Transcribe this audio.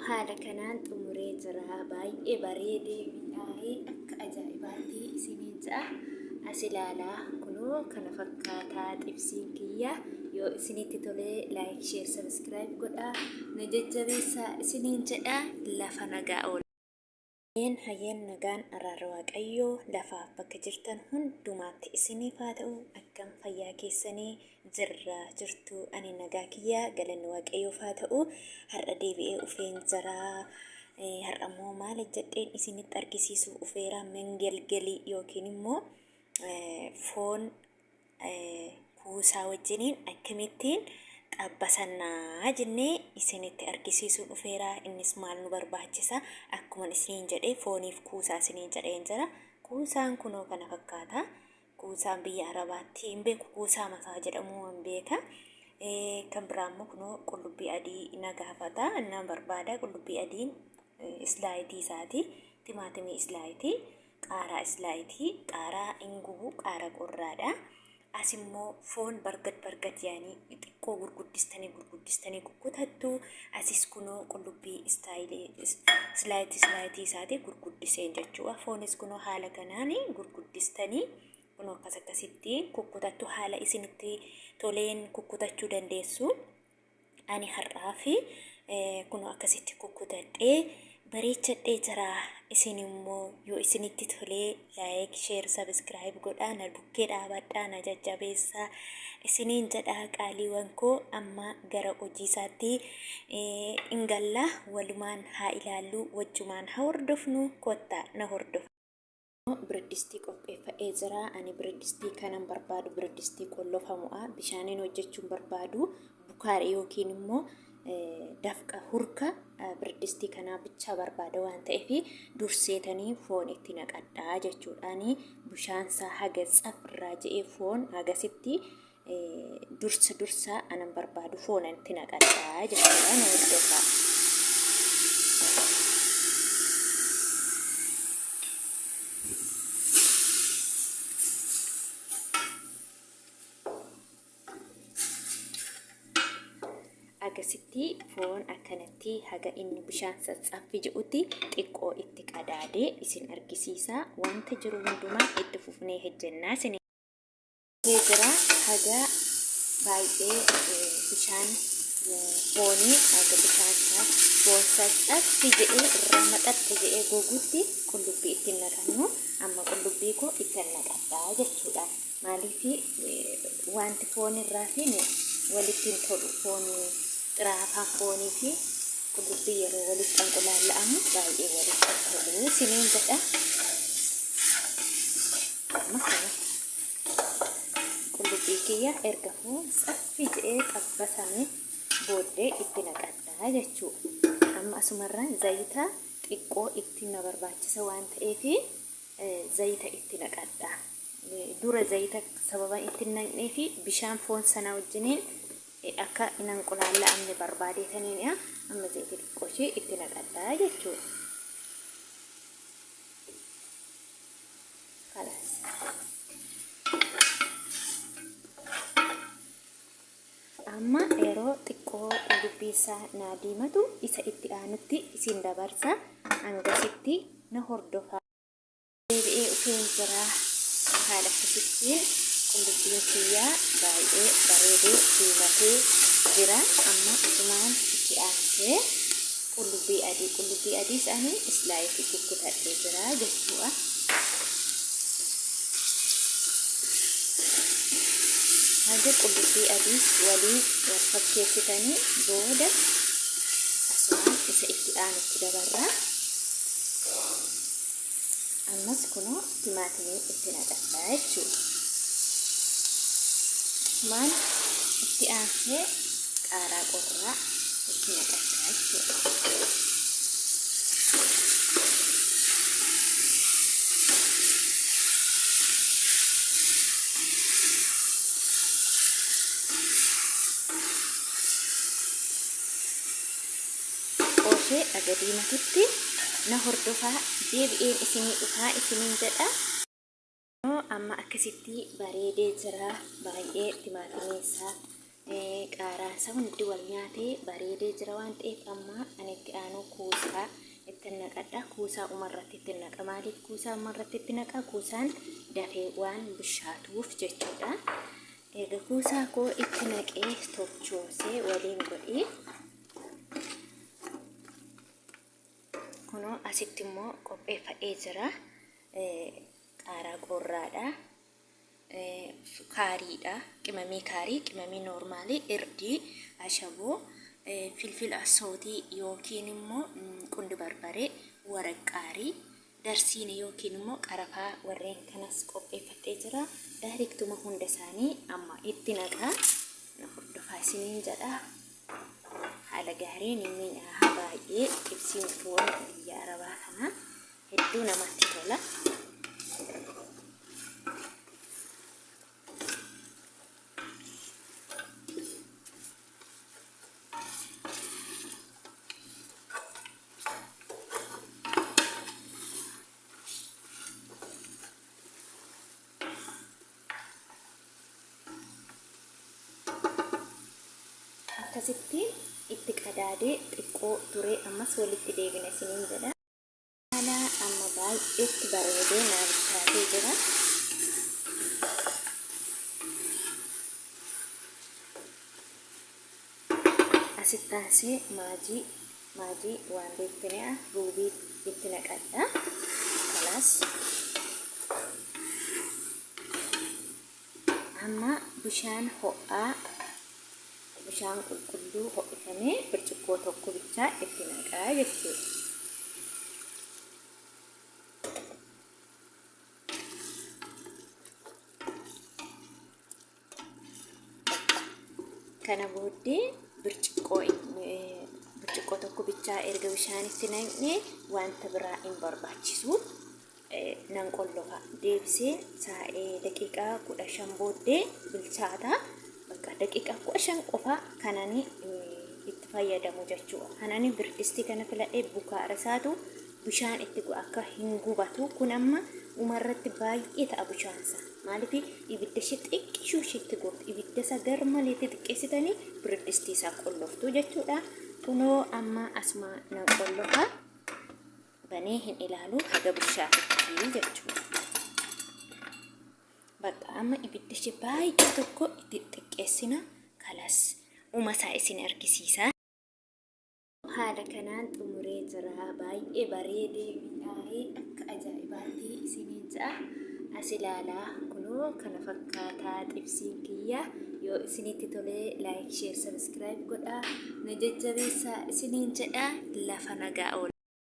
haala kanaan xumuree jira. Baay'ee bareedee miidhagee akka ajaa'ibaatti isiniin ja'a. As ilaalaa kunoo kana fakkaataa xibsiin kiyya. Yoo isinitti tolee like, share, subscribe godhaa. Na jajjabeessaa isiniin jedhaa. Lafa nagaa oola. Hayyeen nagaan araara waaqayyoo lafaaf bakka jirtan hundumaatti isiniif haa ta'u. Akkam fayyaa keessanii jirtu ani nagaa kiyyaa galanni waaqayyoof haa ta'u. Har'a deebi'ee dhufeen jira. Har'a immoo maal jedheen isinitti argisiisu dhufeera mengelgelii yookiin immoo foon kuusaa wajjiniin akkamittiin xabbasannaa jennee isinitti argisiisuun dhufeera. Innis maal nu barbaachisa akkuma isiniin jedhee fooniif kuusaa isiniin jedheen jira. Kuusaan kunoo kana fakkaata. Kuusaan biyya Arabaatti hin beeku, kuusaa mataa jedhamu hin beeka. Kan biraa immoo kunoo qullubbii adii na gaafata. Nan barbaada qullubbii adiin islaayitii isaati. Timaatimii islaayitii, qaaraa islaayitii, qaaraa ingubu, qaaraa qorraadha. As immoo foon bargad yaanii xiqqoo gurguddistanii kukkutattu. Asis kunoo qullubbii islaayitii isaati gurguddiseen jechuudha. Foonis kunoo haala kanaan gurguddistanii kunoo akkasitti kukkutattu. Haala isinitti toleen kukkutachuu dandeessu. Ani har'aa fi kunoo akkasitti kukkutadhee bareechadhee jira. Isin immoo yoo isinitti tolee like, share, subscribe godhaa. Na bukkee dhaabadhaa, na jajjabeessaa isiniin jedhaa. Qaaliiwwan koo amma gara hojii isaatti ingalla walumaan haa ilaallu, wajjumaan haa hordofnu. Kottaa na hordofu. Bireedistii qopheeffadhee jira. Ani bireedistii kanan barbaadu bireedistii qollofamu'a. Bishaaniin hojjechuun barbaadu bukaarii yookiin immoo dafqa hurka bireedistii kanaa bichaa barbaada waan ta'eef durseetanii foon itti naqadhaa jechuudhaani. Bishaansaa haga tsafirraa je'ee foon hagasitti dursa anan barbaadu foon itti naqadhaa jechuudha. Na hordofaa. Agasitti foon akkanatti haga inni bishaan tsaffi jedhutti xiqqoo itti qadaadee isin argisiisa. Wanta jiru hundumaa itti fufnee hojjennaa isin jira. Haga baay'ee bishaan foonii haga bishaan boonsaa tsaffi jedhee irraa maqatte jedhee goguutti qullubbii ittiin naqannu. Amma qullubbii koo ittiin naqadhaa jechuudha. Maaliif wanti foon irraa fi walittiin tolu foonii xiraafaan foonii fi qullubbii yeroo walitti qanqulaalla'amu baay'ee walitti tolu isiniin jedha. Amma kana qullubbii kiyya erga foon tsaffi jedhee xabbasame booddee itti naqadhaa jechuudha. Amma asumarraan zayita xiqqoo itti na barbaachisa waan ta'eef zayita itti naqadhaa. Dura zayita sababa itti naqnee fi bishaan foon sana wajjiniin akka nan qulaalla'amne barbaadeetaniidha. Amma zayita xiqqoo ishee itti naqadhaa jechuudha. Amma yeroo xiqqoo qullubbii isaa naa diimatu isa itti aanutti isin dabarsa. Hangasitti na hordofaa. Deebi'ee dhufeen jira. Haala akkasittiin qullubbiin kiyyaa baay'ee bareedee diimatee jira. Amma asumaan itti aansee qullubbii adii isaanii islaayitii kukkutadhee jira jechuudha. Haga qullubbii adii waliin wal fakkeessitanii booda asumaan isa itti aanutti dabarra. Ammas kunoo timaatimii itti naqadhaa jechuudha. Asumaan itti aansee qaaraa qorraa itti naqadhaa jechuudha. Qoshee aga diimatutti na hordofaa. Deebi'een isinii dhufaa isiniin jedha. Amma akkasitti bareedee jira. Baay'ee timaatimii isaa qaaraan isaa hundi wal nyaatee bareedee jira waan ta'eef amma ani itti aanu kuusaa itti naqadha. Kuusaa umarratti itti naqa. Maaliif kuusaa umarratti itti naqa? Kuusaan dafee waan bishaatuuf jechuudha. Egaa kuusaa koo itti naqee tochoosee waliin godhee kunoo asitti immoo qopheeffadhee jira. Qaaraa qorraadha. Kaariidha. Qimamii kaarii, qimamii noormaalii, irdii, ashaboo, filfil asootii yookiin immoo qundi barbaree, waraqaarii, darsiin yookiin immoo qarafaa warreen kanas qopheeffadhee jira. Daariktuma hunda isaanii amma itti naqaa. Na hordofaa isiniin jedha. Haala gaariin inni nyaata baay'ee xibsiin foon biyya Arabaa kana hedduu namatti tola. Akkasitti itti qadaadee xiqqoo turee ammas walitti deebina isiniin jedha. Haala amma baay'eetti bareedee naaf taatee jira. Asitti taasee maajii waan beektanidha. Ruubii itti naqadha. Kanaas amma bishaan ho'aa bishaan qulqulluu ho'ifamee birciqoo tokko bichaa itti naqaa jechuudha. Kana booddee birciqoo tokko bichaa erga bishaan itti naqnee wanta biraa hin barbaachisu. Nan qollofa deebisee daqiiqaa 15 booddee bilchaata. Daqiiqaa 15 qofa kanani itti fayyadamu jechuudha. Kanani birdistii kana filadhee bukaara isaatu bishaan itti akka hin gubatu. Kun amma umarratti baay'ee ta'a bishaansa. Maaliif ibidda ishee xiqqishuu isheetti gooti. Ibidda isa garmalee xiqqeessitanii birdistii isaa qolloftu jechuudha. Kunoo amma asuma nan qollofa banee hin ilaalu haga bishaatutti jechuudha. Bakka amma ibidda ishee baay'ee tokko itti xiqqeessina. Kalas uumasaa isin argisiisa. Haala kanaan xumuree jira. Baay'ee bareedee miidhagee akka ajaa'ibaatti isiniin ja'a. As ilaalaa kunoo kana fakkaataa xibsiin kiyya. Yoo isinitti tolee laayik, sheer, sabiskiraayib godhaa. Na jajjabeessaa isiniin jedha. Lafa nagaa oola.